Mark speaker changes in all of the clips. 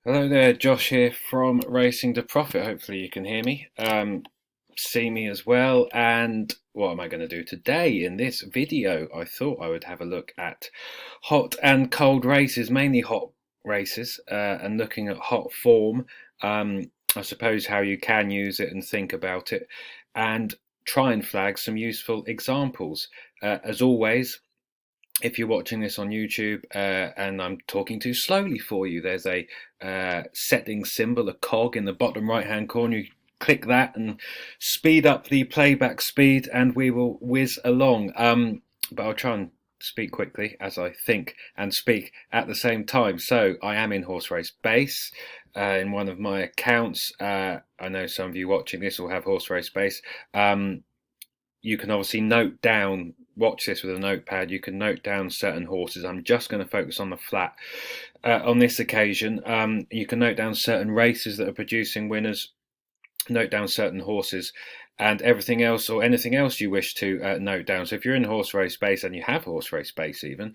Speaker 1: Hello there, Josh here from Racing to Profit. Hopefully you can hear me, see me as well. And what am I going to do today in this video? I thought I would have a look at hot and cold races, mainly hot races, and looking at hot form. I suppose how you can use it and think about it, and try and flag some useful examples. As always, if you're watching this on YouTube and I'm talking too slowly for you, there's a setting symbol, a cog in the bottom right hand corner. You click that and speed up the playback speed, and we will whiz along. But I'll try and speak quickly as I think and speak at the same time. So I am in Horse Race Base in one of my accounts. I know some of you watching this will have Horse Race Base. You can obviously note down, watch this with a notepad, you can note down certain horses. I'm just going to focus on the flat on this occasion. You can note down certain races that are producing winners, note down certain horses, and everything else or anything else you wish to note down. So if you're in Horse Race Base and you have Horse Race Base even,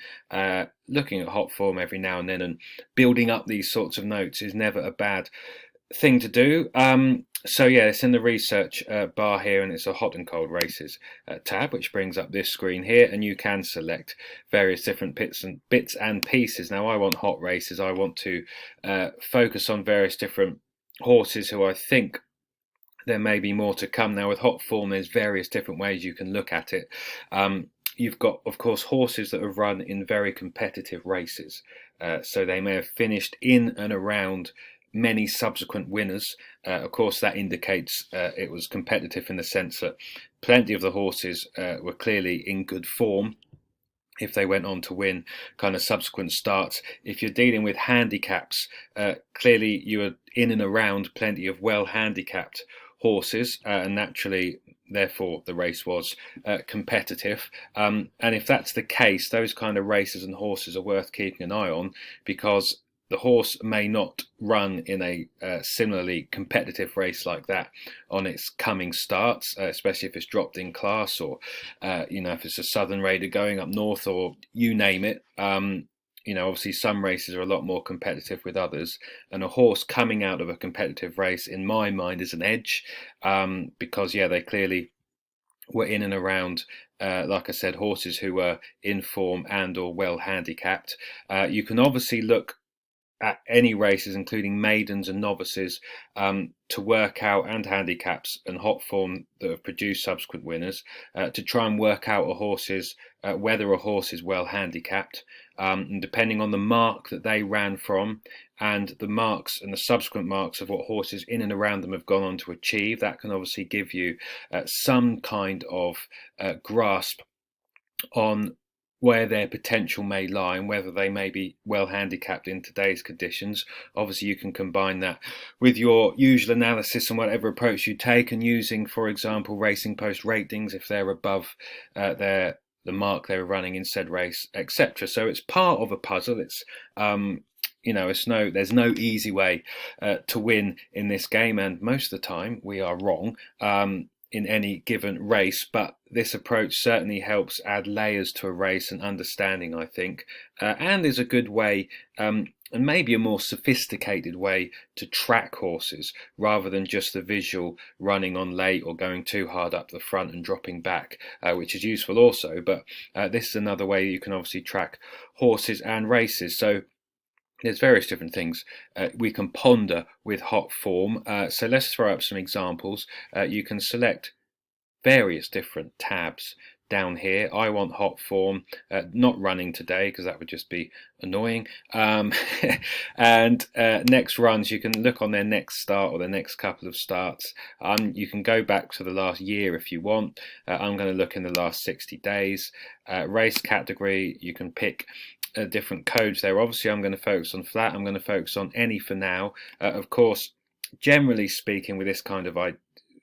Speaker 1: looking at hot form every now and then and building up these sorts of notes is never a bad thing to do. So yeah, it's in the research bar here, and it's a hot and cold races tab, which brings up this screen here, and you can select various different bits and pieces. Now I want hot races. I want to focus on various different horses who I think there may be more to come. Now with hot form, there's various different ways you can look at it. You've got, of course, horses that have run in very competitive races. So they may have finished in and around many subsequent winners. Of course, that indicates it was competitive in the sense that plenty of the horses were clearly in good form if they went on to win kind of subsequent starts. If you're dealing with handicaps, clearly you are in and around plenty of well handicapped horses, and naturally therefore the race was competitive. And if that's the case, those kind of races and horses are worth keeping an eye on, because the horse may not run in a similarly competitive race like that on its coming starts, especially if it's dropped in class, or if it's a Southern Raider going up north, or you name it. Obviously some races are a lot more competitive with others, and a horse coming out of a competitive race, in my mind, is an edge, because they clearly were in and around, like I said, horses who were in form and or well handicapped. You can obviously look at any races, including maidens and novices, to work out, and handicaps and hot form that have produced subsequent winners, to try and work out whether a horse is well handicapped, and depending on the mark that they ran from, and the marks and the subsequent marks of what horses in and around them have gone on to achieve, that can obviously give you some kind of grasp on where their potential may lie and whether they may be well handicapped in today's conditions. Obviously you can combine that with your usual analysis and whatever approach you take, and using, for example, Racing Post ratings if they're above the mark they were running in said race, etc. So it's part of a puzzle. It's there's no easy way to win in this game, and most of the time we are wrong in any given race. But this approach certainly helps add layers to a race and understanding, I think, and is a good way, and maybe a more sophisticated way, to track horses rather than just the visual running on late or going too hard up the front and dropping back, which is useful also. But this is another way you can obviously track horses and races. So there's various different things we can ponder with hot form. So let's throw up some examples. You can select various different tabs down here. I want hot form, not running today because that would just be annoying. And next runs, you can look on their next start or their next couple of starts. You can go back to the last year if you want. I'm going to look in the last 60 days. Race category, you can pick different codes there. Obviously I'm going to focus on flat. I'm going to focus on any for now. Of course, generally speaking, with this kind of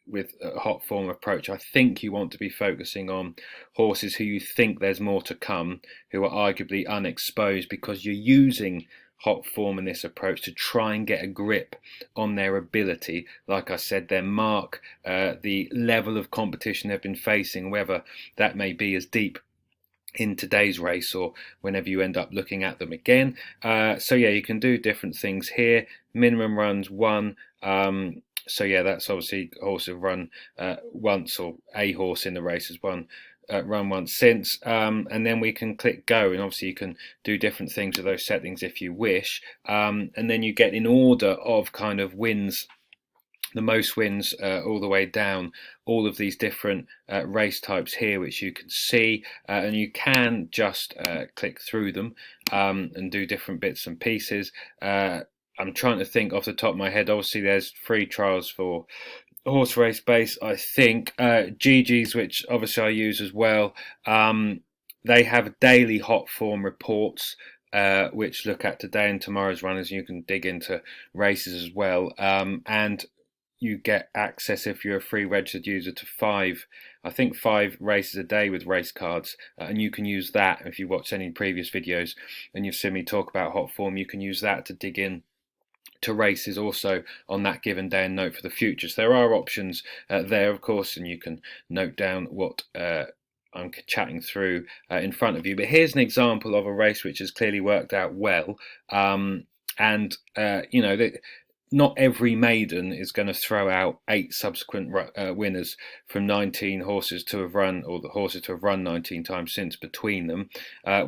Speaker 1: with a hot form approach, I think you want to be focusing on horses who you think there's more to come, who are arguably unexposed, because you're using hot form in this approach to try and get a grip on their ability, like I said, their mark, the level of competition they've been facing, whether that may be as deep in today's race or whenever you end up looking at them again. So yeah, you can do different things here. Minimum runs 1. So yeah, that's obviously horses have run once, or a horse in the race has run once since, and then we can click go, and obviously you can do different things with those settings if you wish, and then you get in order of kind of wins, the most wins, all the way down, all of these different race types here, which you can see, and you can just click through them and do different bits and pieces. I'm trying to think off the top of my head. Obviously there's free trials for horse race base, I think. GG's, which obviously I use as well, they have daily hot form reports, which look at today and tomorrow's runners. You can dig into races as well, and you get access, if you're a free registered user, to I think 5 races a day with race cards, and you can use that. If you watch any previous videos and you've seen me talk about hot form, you can use that to dig in to races also on that given day and note for the future. So there are options there, of course, and you can note down what I'm chatting through in front of you. But here's an example of a race which has clearly worked out well, and you know, not every maiden is going to throw out 8 subsequent winners from 19 horses to have run, or the horses to have run 19 times since between them.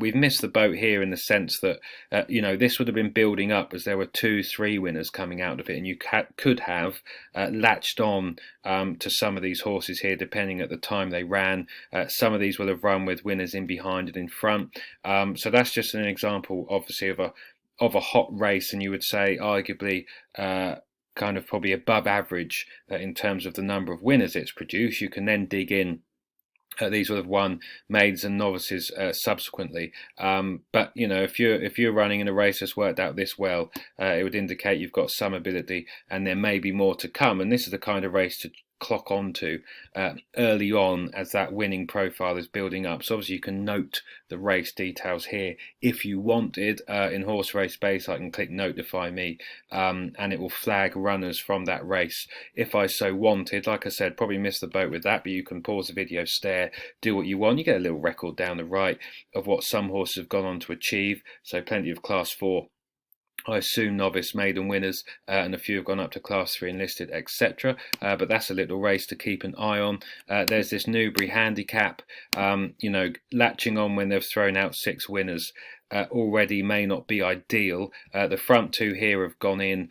Speaker 1: We've missed the boat here in the sense that, you know, this would have been building up as there were 2-3 winners coming out of it, and you could have latched on to some of these horses here, depending at the time they ran. Some of these will have run with winners in behind and in front. So that's just an example, obviously, of a hot race, and you would say arguably kind of probably above average in terms of the number of winners it's produced. You can then dig in. These will have won maidens and novices subsequently, but you know, if you're running in a race that's worked out this well, it would indicate you've got some ability, and there may be more to come. And this is the kind of race to clock onto early on as that winning profile is building up. So obviously you can note the race details here if you wanted. In horse race base, I can click notify me, and it will flag runners from that race if I so wanted. Like I said, probably missed the boat with that, but you can pause the video, stare, do what you want. You get a little record down the right of what some horses have gone on to achieve. So plenty of class 4, I assume, novice maiden winners, and a few have gone up to class 3 enlisted, etc. But that's a little race to keep an eye on. There's this Newbury handicap, you know, latching on when they've thrown out 6 winners already may not be ideal. The front 2 here have gone in.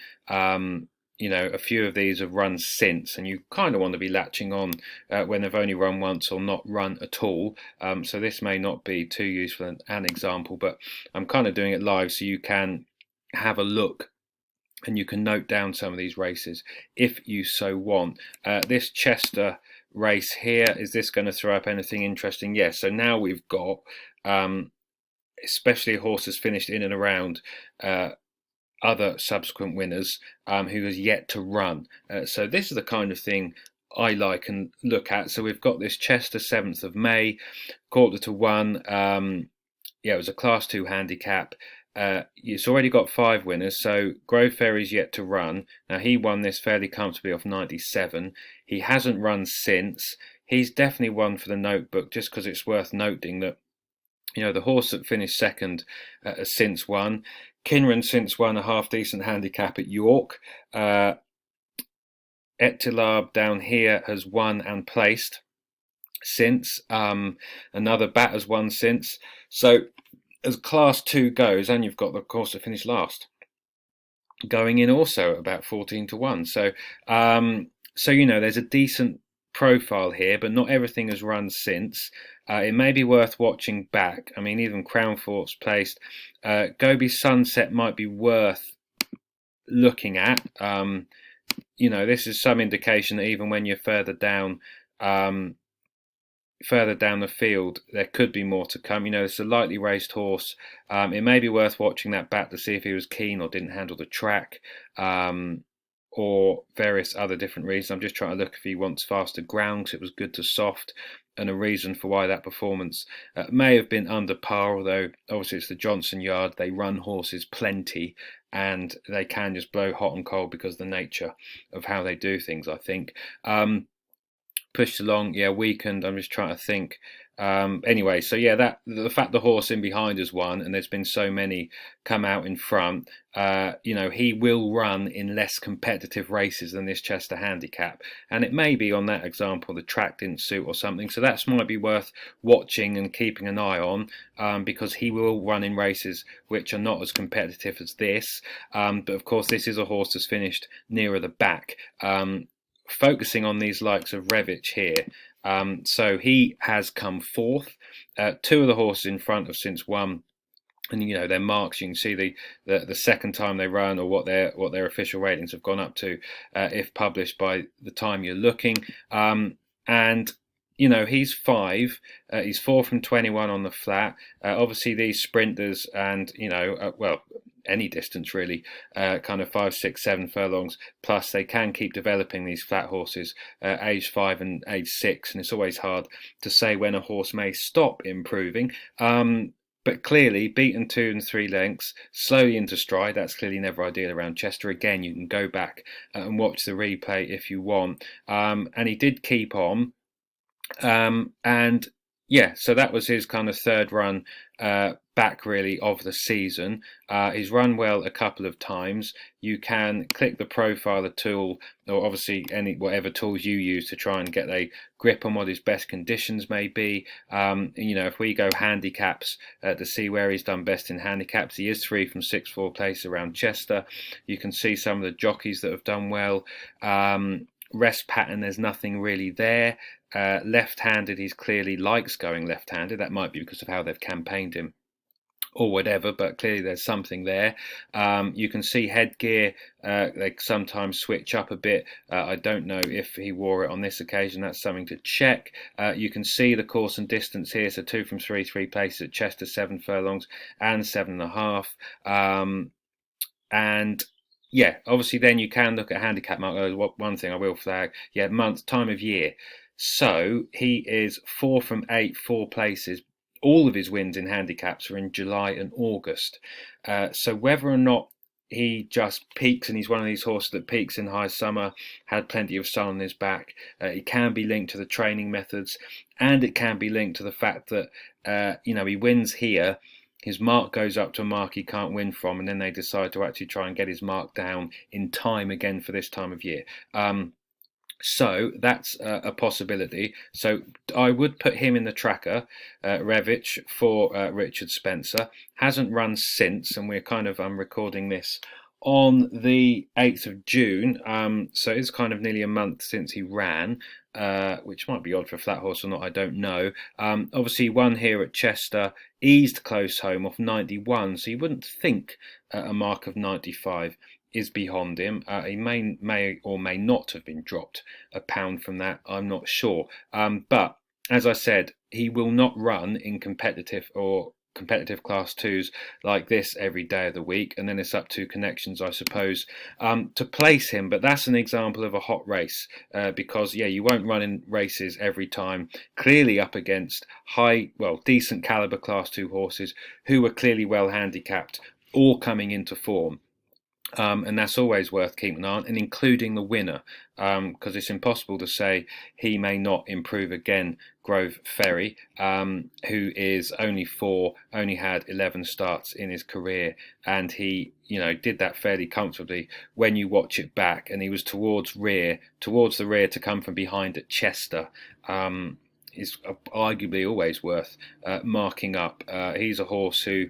Speaker 1: You know, a few of these have run since, and you kind of want to be latching on when they've only run once or not run at all. So this may not be too useful an example, but I'm kind of doing it live so you can have a look and you can note down some of these races if you so want. This Chester race here, is this going to throw up anything interesting? Yes. So now we've got especially horses finished in and around other subsequent winners who has yet to run. So this is the kind of thing I like and look at. So we've got this Chester 7th of May, 1:15. Yeah, it was a class 2 handicap. It's already got 5 winners, so Grove Ferry's yet to run. Now, he won this fairly comfortably off 97. He hasn't run since. He's definitely won for the notebook, just because it's worth noting that, you know, the horse that finished second has since won. Kinran since won a half-decent handicap at York. Etilab down here has won and placed since. Another bat has won since. So as class 2 goes, and you've got the course that finished last going in also about 14-1. So so you know, there's a decent profile here, but not everything has run since. It may be worth watching back. I mean, even Crown Fort's placed. Gobi Sunset might be worth looking at. You know, this is some indication that even when you're further down the field, there could be more to come. You know, it's a lightly raced horse. It may be worth watching that back to see if he was keen or didn't handle the track, or various other different reasons. I'm just trying to look if he wants faster ground, because it was good to soft, and a reason for why that performance may have been under par, although obviously it's the Johnson Yard. They run horses plenty, and they can just blow hot and cold because of the nature of how they do things, I think. pushed along, yeah, weakened. I'm just trying to think. Anyway, so yeah, that the fact the horse in behind has won, and there's been so many come out in front. He will run in less competitive races than this Chester handicap, and it may be on that example the track didn't suit or something. So that's might be worth watching and keeping an eye on, because he will run in races which are not as competitive as this. But of course, this is a horse that's finished nearer the back. Focusing on these likes of Revich here. So he has come fourth. Two of the horses in front have since won, and their marks. You can see the second time they run, or what their official ratings have gone up to, if published by the time you're looking. And he's five. He's 4 from 21 on the flat. Obviously, these sprinters, and well, any distance really, kind of 5, 6, 7 furlongs plus, they can keep developing these flat horses, age 5 and age 6, and it's always hard to say when a horse may stop improving. But clearly, beaten 2 and 3 lengths, slowly into stride. That's clearly never ideal around Chester. Again, you can go back and watch the replay if you want. And he did keep on. And yeah, so that was his kind of third run back really of the season. He's run well a couple of times. You can click the profiler tool, or obviously whatever tools you use to try and get a grip on what his best conditions may be. If we go handicaps to see where he's done best in handicaps, he is 3 from 6-4 place around Chester. You can see some of the jockeys that have done well. Rest pattern, there's nothing really there. Left-handed, he clearly likes going left-handed. That might be because of how they've campaigned him or whatever, but clearly there's something there. You can see headgear, they sometimes switch up a bit. I don't know if he wore it on this occasion. That's something to check. You can see the course and distance here. So 2 from 3 places at Chester, 7 furlongs and 7.5. And yeah, obviously then you can look at handicap mark. One thing I will flag, yeah, time of year. So he is 4 from 8, 4 places. All of his wins in handicaps are in July and August. So whether or not he just peaks, and he's one of these horses that peaks in high summer, had plenty of sun on his back, it can be linked to the training methods, and it can be linked to the fact that he wins here. His mark goes up to a mark he can't win from, and then they decide to actually try and get his mark down in time again for this time of year. So that's a possibility. So I would put him in the tracker, Revich, for Richard Spencer. Hasn't run since, and we're I'm recording this on the 8th of June. So it's kind of nearly a month since he ran, which might be odd for a flat horse or not, I don't know. Obviously he won here at Chester, eased close home off 91, so you wouldn't think a mark of 95 is beyond him. He may or may not have been dropped a pound from that, I'm not sure. But as I said, he will not run in competitive class 2s like this every day of the week, and then it's up to connections, I suppose, to place him. But that's an example of a hot race, because yeah, you won't run in races every time, clearly up against decent caliber class 2 horses who are clearly well handicapped, all coming into form. And that's always worth keeping an eye on, and including the winner, because it's impossible to say he may not improve again. Grove Ferry, who is only 4, only had 11 starts in his career, and he did that fairly comfortably when you watch it back, and he was towards the rear to come from behind at Chester. Is arguably always worth marking up. He's a horse who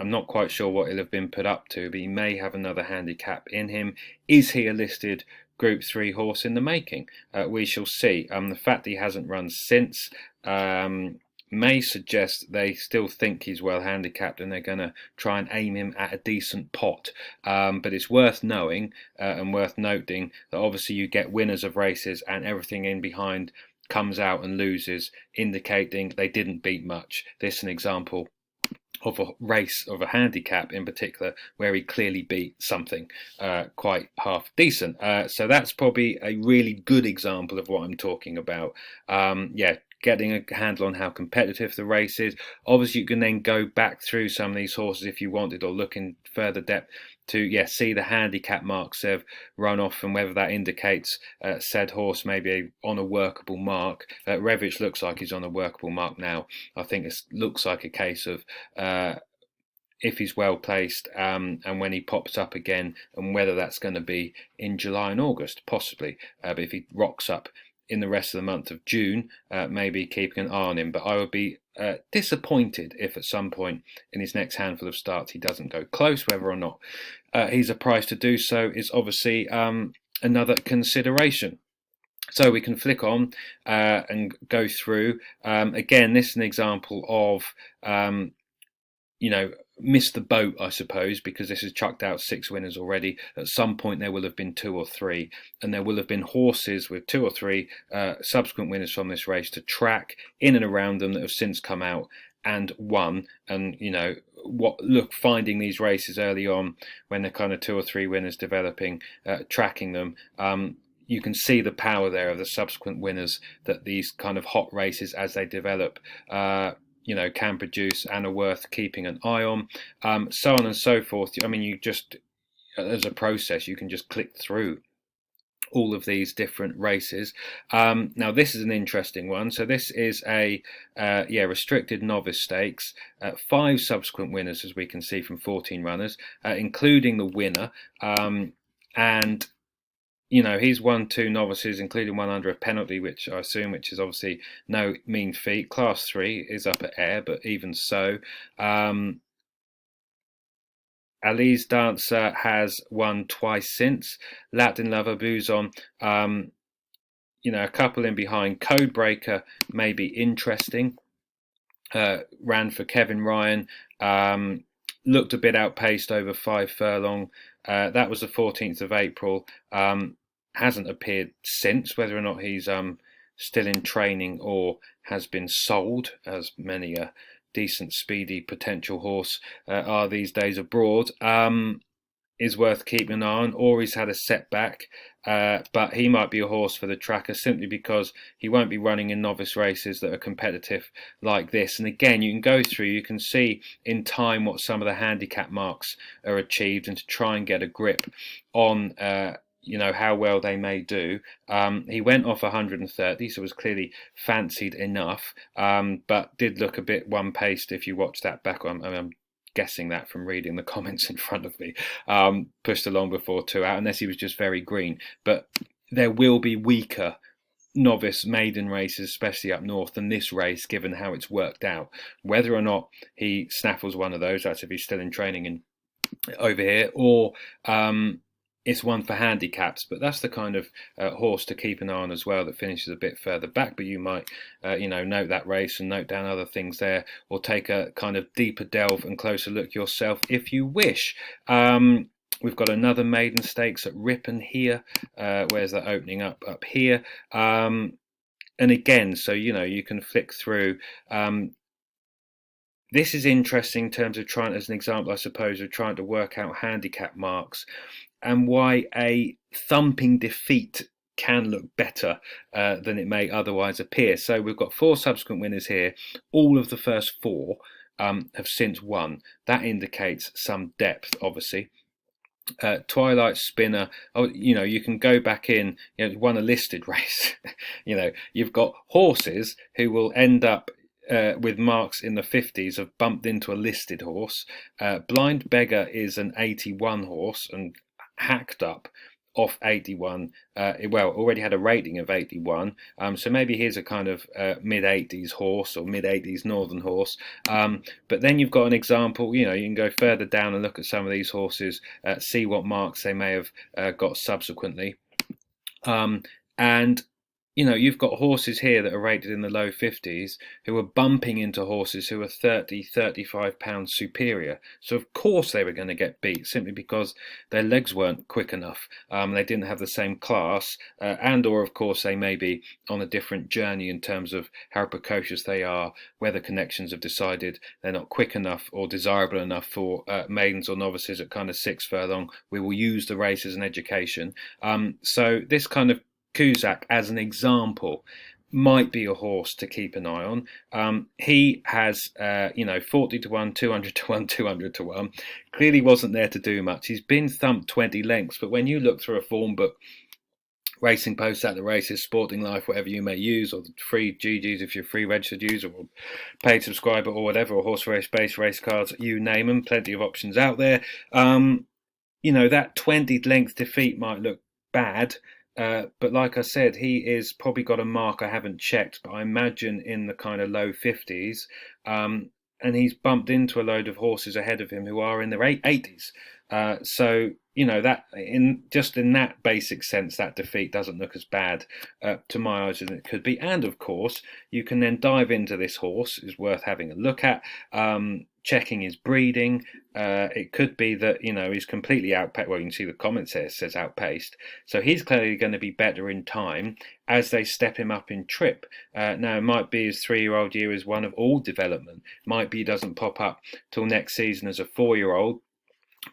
Speaker 1: I'm not quite sure what he'll have been put up to, but he may have another handicap in him. Is he a listed Group 3 horse in the making? We shall see. The fact that he hasn't run since may suggest they still think he's well handicapped, and they're going to try and aim him at a decent pot. But it's worth knowing and worth noting that obviously you get winners of races, and everything in behind comes out and loses, indicating they didn't beat much. This is an example of a race, of a handicap in particular, where he clearly beat something quite half decent. So that's probably a really good example of what I'm talking about. Getting a handle on how competitive the race is. Obviously, you can then go back through some of these horses if you wanted, or look in further depth to see the handicap marks they've run off and whether that indicates said horse may be on a workable mark. Revic looks like he's on a workable mark now. I think it looks like a case of if he's well placed and when he pops up again, and whether that's going to be in July and August, possibly. But if he rocks up in the rest of the month of June, maybe keeping an eye on him. But I would be disappointed if at some point in his next handful of starts he doesn't go close. Whether or not he's a price to do so is obviously another consideration. So we can flick on and go through. Again, this is an example of missed the boat, I suppose, because this has chucked out 6 winners already. At some point there will have been 2 or 3, and there will have been horses with 2 or 3 subsequent winners from this race to track in and around them that have since come out and won. And finding these races early on when they're kind of 2 or 3 winners developing, tracking them, you can see the power there of the subsequent winners that these kind of hot races as they develop can produce and are worth keeping an eye on, so on and so forth. I mean, you just, as a process, you can just click through all of these different races. Now this is an interesting one. So this is a restricted novice stakes, 5 subsequent winners, as we can see, from 14 runners, including the winner, and he's won 2 novices, including one under a penalty, which is obviously no mean feat. Class 3 is up at air, but even so. Ali's Dancer has won twice since. Latin Lover, Bouzon, a couple in behind. Codebreaker may be interesting. Ran for Kevin Ryan. Looked a bit outpaced over 5 furlong. That was the 14th of April. Hasn't appeared since. Whether or not he's still in training or has been sold, as many a decent, speedy potential horse are these days abroad, is worth keeping an eye on, or he's had a setback. But he might be a horse for the tracker simply because he won't be running in novice races that are competitive like this. And again, you can go through, you can see in time what some of the handicap marks are achieved, and to try and get a grip on how well they may do. He went off 130, so was clearly fancied enough, but did look a bit one-paced if you watch that back. I'm guessing that from reading the comments in front of me. Pushed along before 2 out, unless he was just very green. But there will be weaker novice maiden races, especially up north, than this race, given how it's worked out. Whether or not he snaffles one of those, that's if he's still in training over here, or it's one for handicaps. But that's the kind of horse to keep an eye on as well, that finishes a bit further back. But you might note that race and note down other things there, or take a kind of deeper delve and closer look yourself if you wish. We've got another maiden stakes at Ripon here. Where's that opening up here? And again, so you can flick through. This is interesting in terms of trying, as an example, I suppose, of trying to work out handicap marks and why a thumping defeat can look better than it may otherwise appear. So we've got 4 subsequent winners here. All of the first 4 have since won. That indicates some depth, obviously. Twilight Spinner, you can go back in, won a listed race. You've got horses who will end up with marks in the 50s, have bumped into a listed horse. Blind Beggar is an 81 horse and hacked up off 81. Already had a rating of 81, so maybe here's a kind of mid-80s horse, or mid-80s northern horse. But then you've got an example, you can go further down and look at some of these horses, see what marks they may have got subsequently. And you've got horses here that are rated in the low 50s who are bumping into horses who are 30, 35 pounds superior. So of course they were going to get beat, simply because their legs weren't quick enough. They didn't have the same class, or of course they may be on a different journey in terms of how precocious they are, whether connections have decided they're not quick enough or desirable enough for maidens or novices at kind of 6 furlong. We will use the race as an education. So this kind of Cusack as an example might be a horse to keep an eye on. He has, 40 to 1, 200 to 1, 200 to 1. Clearly wasn't there to do much. He's been thumped 20 lengths, but when you look through a form book, Racing Posts at the Races, Sporting Life, whatever you may use, or the free GGs if you're a free registered user, or paid subscriber, or whatever, or horse race, base race cards, you name them, plenty of options out there. That 20 length defeat might look bad, but like I said, he is probably got a mark I haven't checked, but I imagine in the kind of low 50s. And he's bumped into a load of horses ahead of him who are in their 80s. So that in that basic sense, that defeat doesn't look as bad to my eyes as it could be. And of course, you can then dive into this horse. Is worth having a look at. Checking his breeding. It could be that he's completely outpaced. Well, you can see the comment says outpaced, so he's clearly going to be better in time as they step him up in trip. Now it might be his 3-year-old year is one of all development. Might be he doesn't pop up till next season as a 4-year-old.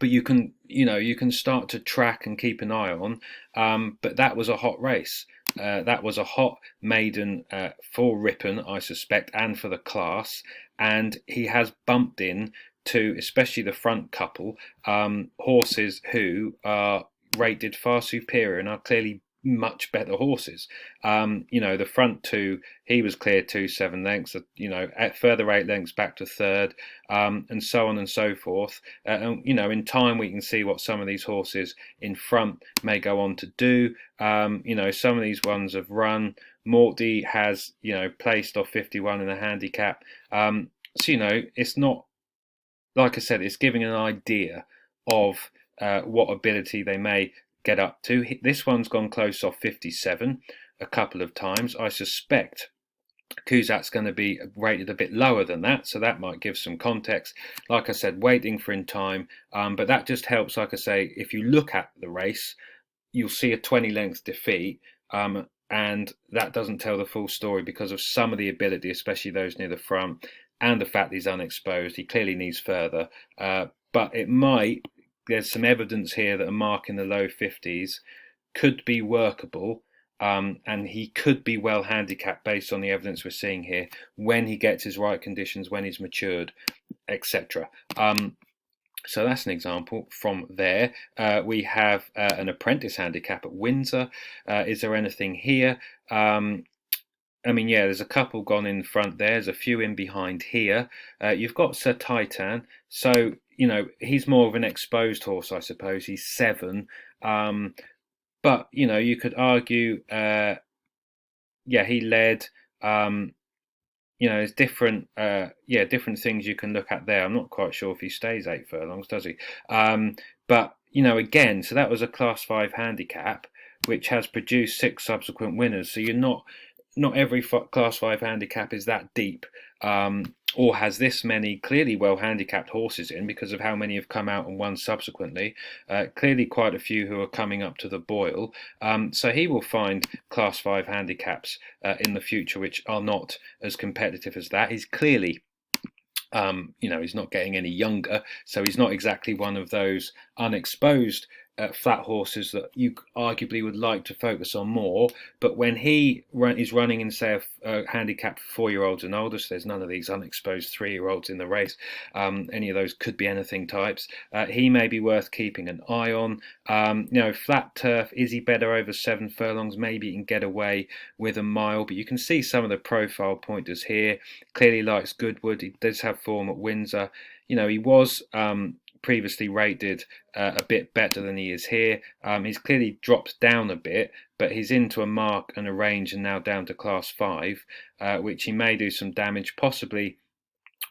Speaker 1: But you can start to track and keep an eye on. But that was a hot race. That was a hot maiden for Ripon, I suspect, and for the class. And he has bumped in to, especially the front couple, horses who are rated far superior and are clearly much better horses. The front two, he was clear 2-7 lengths, at further 8 lengths back to third, and so on and so forth. In time we can see what some of these horses in front may go on to do. Some of these ones have run. Morty has, placed off 51 in a handicap. It's not, like I said, it's giving an idea of what ability they may get up to. This one's gone close off 57 a couple of times. I suspect Kuzat's going to be rated a bit lower than that, so that might give some context. Like I said, waiting for in time, but that just helps. Like I say, if you look at the race, you'll see a 20 length defeat, and that doesn't tell the full story because of some of the ability, especially those near the front, and the fact he's unexposed. He clearly needs further, but there's some evidence here that a mark in the low 50s could be workable, and he could be well handicapped based on the evidence we're seeing here when he gets his right conditions, when he's matured, etc. So that's an example from there. We have an apprentice handicap at Windsor. Is there anything here? There's a couple gone in front there. There's a few in behind here. You've got Sir Titan. So, he's more of an exposed horse, I suppose. He's 7. But, you could argue, he led. There's different things you can look at there. I'm not quite sure if he stays 8 furlongs, does he? But, again, so that was a Class 5 handicap, which has produced 6 subsequent winners. So not every Class 5 handicap is that deep, or has this many clearly well handicapped horses in because of how many have come out and won subsequently. Clearly quite a few who are coming up to the boil. So he will find Class 5 handicaps in the future which are not as competitive as that. He's clearly he's not getting any younger, so he's not exactly one of those unexposed flat horses that you arguably would like to focus on more. But when he is running in, say, a handicap for 4-year-olds and older, so there's none of these unexposed 3-year-olds in the race, any of those could be anything types, he may be worth keeping an eye on. Flat turf, is he better over 7 furlongs? Maybe he can get away with a mile, but you can see some of the profile pointers here. Clearly likes Goodwood. He does have form at Windsor. He was previously rated a bit better than he is here. He's clearly dropped down a bit, but he's into a mark and a range and now down to Class 5, which he may do some damage, possibly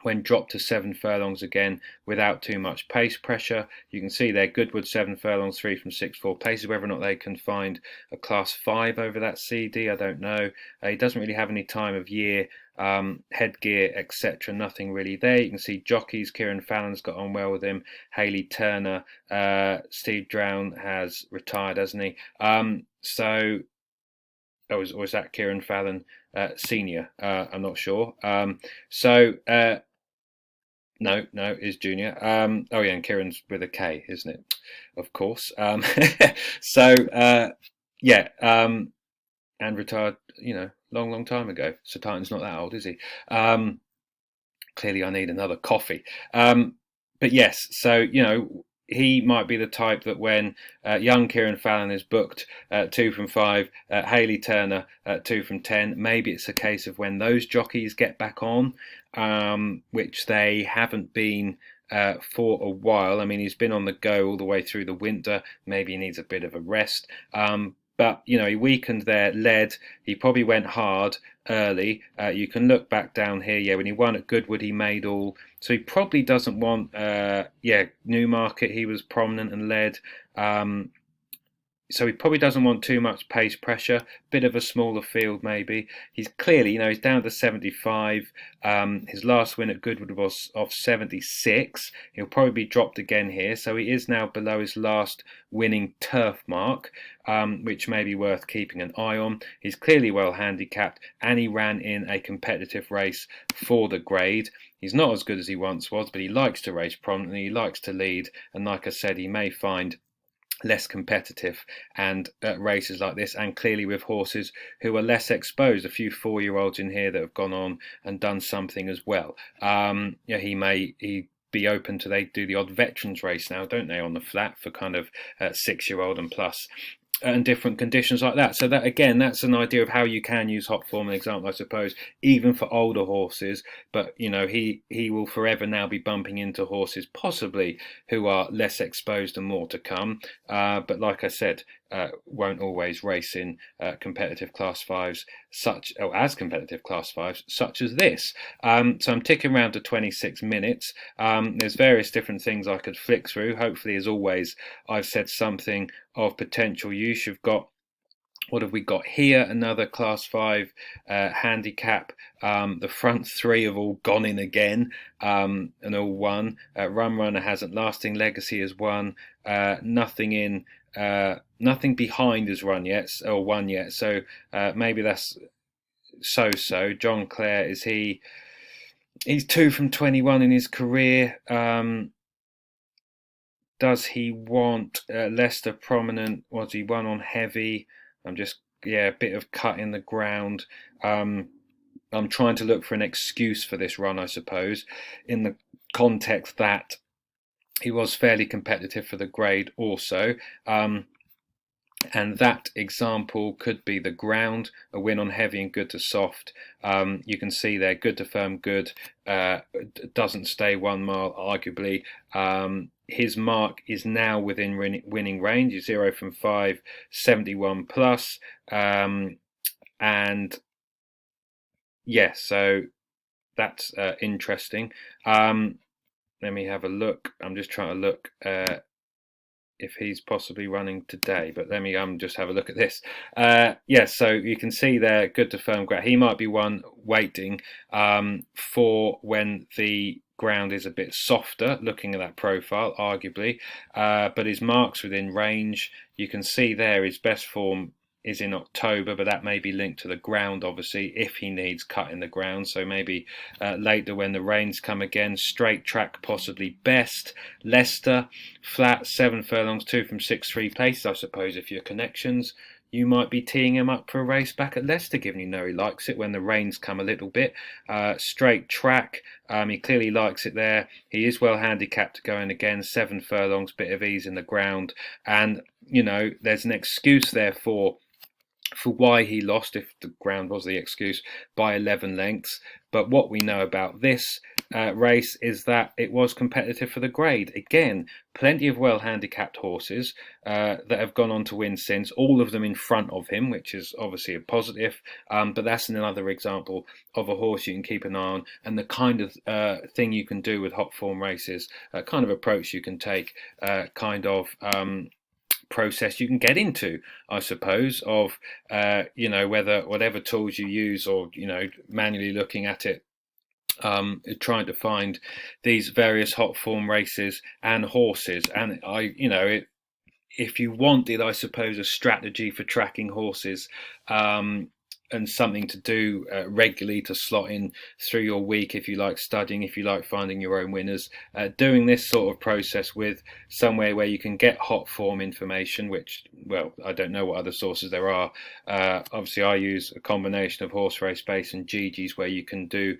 Speaker 1: when dropped to 7 furlongs again without too much pace pressure. You can see there, Goodwood 7 furlongs, 3 from 6-4 paces. Whether or not they can find a Class 5 over that CD, I don't know. He doesn't really have any time of year, headgear, etc. Nothing really there. You can see jockeys. Kieran Fallon's got on well with him. Haley Turner, Steve Drown has retired, hasn't he? Or is that Kieran Fallon senior? I'm not sure. No, is junior. And Kieran's with a K, isn't it? Of course. And retired, long time ago. Sir Titan's not that old, is he? Clearly I need another coffee. But yes, so he might be the type that when young Kieran Fallon is booked 2 from 5, Hayley Turner 2 from 10, maybe it's a case of when those jockeys get back on, which they haven't been for a while. I mean, he's been on the go all the way through the winter. Maybe he needs a bit of a rest. But he weakened there, led. He probably went hard early. You can look back down here. Yeah, when he won at Goodwood, he made all. So he probably doesn't want. Newmarket, he was prominent and led. So he probably doesn't want too much pace pressure. Bit of a smaller field, maybe. He's clearly, he's down to 75. His last win at Goodwood was of 76. He'll probably be dropped again here. So he is now below his last winning turf mark, which may be worth keeping an eye on. He's clearly well handicapped, and he ran in a competitive race for the grade. He's not as good as he once was, but he likes to race prominently. He likes to lead, and like I said, he may find less competitive and at races like this, and clearly with horses who are less exposed. A few 4-year-olds in here that have gone on and done something as well. He be open to, they do the odd veterans race now, don't they, on the flat for kind of 6-year-old and plus, and different conditions like that. So that, again, that's an idea of how you can use hot form, an example, I suppose, even for older horses. But he will forever now be bumping into horses possibly who are less exposed and more to come. But like I said, won't always race in competitive class 5s, as competitive class 5s such as this. So I'm ticking around to 26 minutes. There's various different things I could flick through. Hopefully, as always, I've said something of potential use. You've got, what have we got here? Another class 5 handicap. The front 3 have all gone in again, and all won. Rum Runner hasn't. Lasting Legacy has won. Nothing behind has won yet. So maybe that's so. John Clare, he's 2 from 21 in his career. Does he want Leicester prominent? Was he one on heavy? A bit of cut in the ground. I'm trying to look for an excuse for this run, I suppose, in the context that he was fairly competitive for the grade also. And that example could be the ground, a win on heavy and good to soft. You can see there, good to firm, good. Doesn't stay 1 mile, arguably. His mark is now within winning range, 0 from 5, 71 plus. So that's interesting. Let me have a look. I'm just trying to look if he's possibly running today, but let me just have a look at this. So you can see there, good to firm ground. He might be one waiting for when the ground is a bit softer, looking at that profile, arguably, but his mark's within range. You can see there his best form is in October, but that may be linked to the ground, obviously, if he needs cut in the ground. So maybe later when the rains come again. Straight track possibly best. Leicester, flat, 7 furlongs, 2 from 6, 3 places. I suppose if your connections, you might be teeing him up for a race back at Leicester, given he likes it when the rains come a little bit. Straight track, he clearly likes it there. He is well handicapped going again, 7 furlongs, bit of ease in the ground. And, there's an excuse there for why he lost, if the ground was the excuse, by 11 lengths. But what we know about this race is that it was competitive for the grade. Again, plenty of well handicapped horses that have gone on to win since, all of them in front of him, which is obviously a positive. But that's another example of a horse you can keep an eye on, and the kind of thing you can do with hot form races, kind of approach you can take, process you can get into, I suppose, of whether whatever tools you use, or manually looking at it, trying to find these various hot form races and horses. And if you wanted, I suppose, a strategy for tracking horses and something to do regularly to slot in through your week if you like studying, if you like finding your own winners. Doing this sort of process with somewhere where you can get hot form information, which, well, I don't know what other sources there are. Obviously, I use a combination of Horse Race Base and GG's, where you can do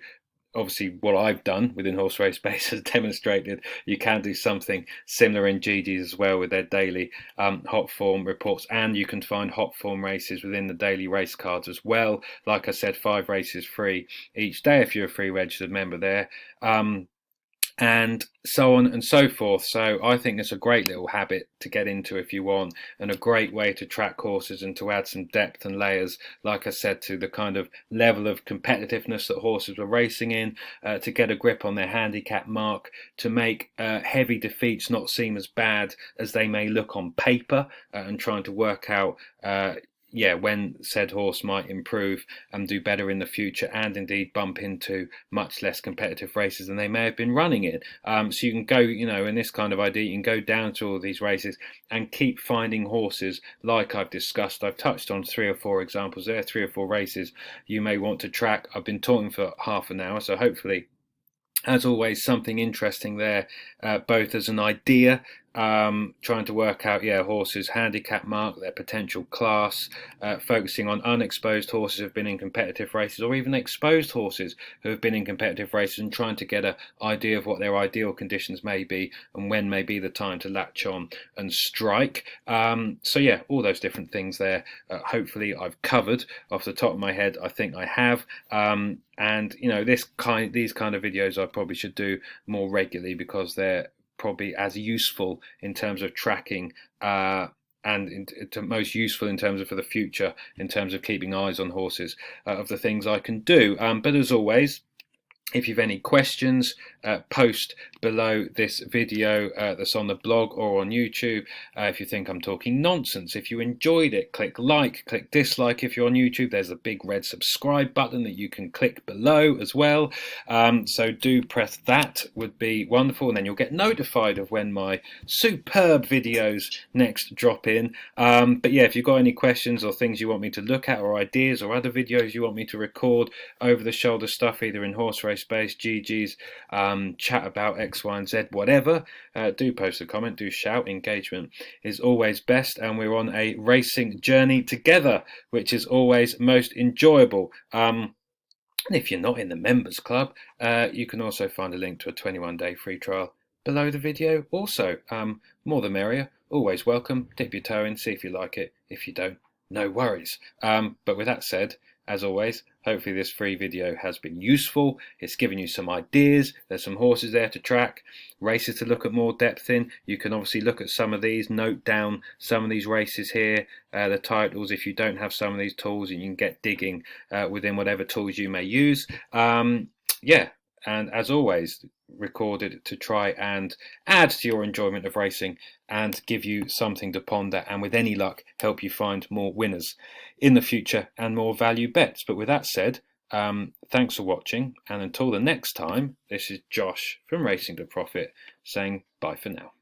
Speaker 1: obviously what I've done within Horse Race Base has demonstrated you can do something similar in GG's as well with their daily hot form reports, and you can find hot form races within the daily race cards as well. Like I said, 5 races free each day if you're a free registered member there. And so on and so forth. So I think it's a great little habit to get into if you want, and a great way to track horses and to add some depth and layers, like I said, to the kind of level of competitiveness that horses were racing in, to get a grip on their handicap mark, to make heavy defeats not seem as bad as they may look on paper, and trying to work out when said horse might improve and do better in the future, and indeed bump into much less competitive races than they may have been running in. So you can go, in this kind of idea, you can go down to all these races and keep finding horses like I've discussed. I've touched on 3 or 4 examples there, 3 or 4 races you may want to track. I've been talking for half an hour, so hopefully, as always, something interesting there, both as an idea, trying to work out horses' handicap mark, their potential class, focusing on unexposed horses who have been in competitive races, or even exposed horses who have been in competitive races, and trying to get an idea of what their ideal conditions may be and when may be the time to latch on and strike. So all those different things there. Hopefully I've covered off the top of my head. I think I have. And these kind of videos I probably should do more regularly, because they're probably as useful in terms of tracking and most useful in terms of for the future, in terms of keeping eyes on horses, of the things I can do. But as always, if you've any questions, post below this video that's on the blog or on YouTube. If you think I'm talking nonsense, if you enjoyed it, click like, click dislike. If you're on YouTube, there's a big red subscribe button that you can click below as well. So do press that, would be wonderful, and then you'll get notified of when my superb videos next drop in. But if you've got any questions or things you want me to look at, or ideas or other videos you want me to record, over the shoulder stuff, either in Horse Race Base, GG's, chat about X, Y, and Z, whatever, do post a comment, do shout. Engagement is always best, and we're on a racing journey together, which is always most enjoyable. And if you're not in the members club, you can also find a link to a 21-day free trial below the video also. More the merrier, always welcome. Dip your toe in, see if you like it. If you don't, no worries. But with that said, as always, hopefully this free video has been useful. It's given you some ideas. There's some horses there to track, races to look at more depth in. You can obviously look at some of these, note down some of these races here, the titles if you don't have some of these tools, and you can get digging within whatever tools you may use. And as always, recorded to try and add to your enjoyment of racing and give you something to ponder, and with any luck help you find more winners in the future and more value bets. But with that said, thanks for watching, and until the next time, this is Josh from Racing to Profit saying bye for now.